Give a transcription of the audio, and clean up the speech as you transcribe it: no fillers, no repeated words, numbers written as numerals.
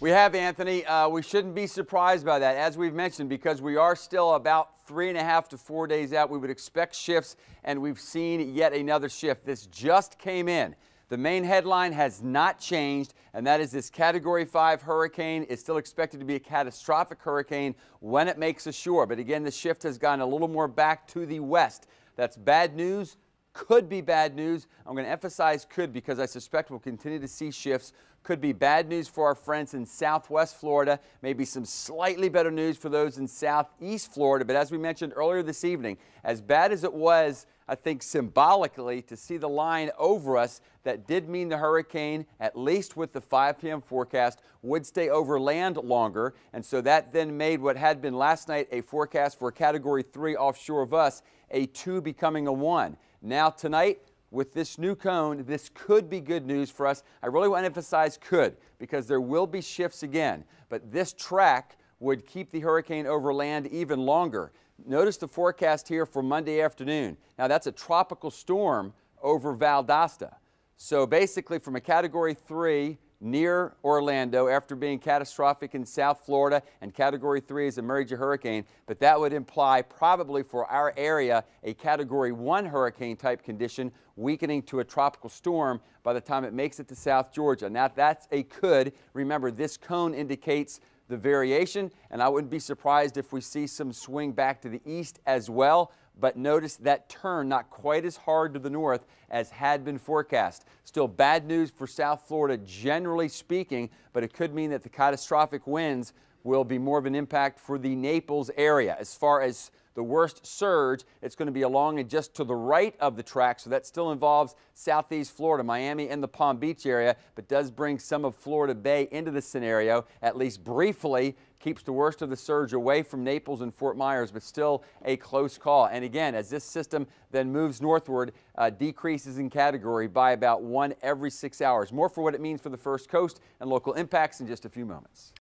We have, Anthony. We shouldn't be surprised by that, as we've mentioned, because we are still about 3.5 to 4 days out. We would expect shifts, and we've seen yet another shift. This just came in. The main headline has not changed, and that is this Category 5 hurricane is still expected to be a catastrophic hurricane when it makes ashore. But again, the shift has gone a little more back to the west. That's bad news. Could be bad news. I'm going to emphasize could because I suspect we'll continue to see shifts. Could be bad news for our friends in southwest Florida, maybe some slightly better news for those in southeast Florida. But as we mentioned earlier this evening, as bad as it was, I think symbolically, to see the line over us, that did mean the hurricane, at least with the 5 p.m. forecast, would stay over land longer. And so that then made what had been last night a forecast for a Category 3 offshore of us, a 2 becoming a 1. Now tonight, with this new cone, this could be good news for us. I really want to emphasize could, because there will be shifts again. But this track would keep the hurricane over land even longer. Notice the forecast here for Monday afternoon. Now that's a tropical storm over Valdosta. So basically from a Category 3 near Orlando after being catastrophic in South Florida, and Category 3 is a major hurricane, but that would imply probably for our area a Category 1 hurricane type condition weakening to a tropical storm by the time it makes it to South Georgia. Now that's a could. Remember, this cone indicates the variation, and I wouldn't be surprised if we see some swing back to the east as well. But notice that turn not quite as hard to the north as had been forecast. Still bad news for South Florida generally speaking, but it could mean that the catastrophic winds will be more of an impact for the Naples area. As far as the worst surge, it's going to be along and just to the right of the track, so that still involves southeast Florida, Miami, and the Palm Beach area, but does bring some of Florida Bay into the scenario, at least briefly. Keeps the worst of the surge away from Naples and Fort Myers, but still a close call. And again, as this system then moves northward, decreases in category by about 1 every 6 hours. More for what it means for the First Coast and local impacts in just a few moments.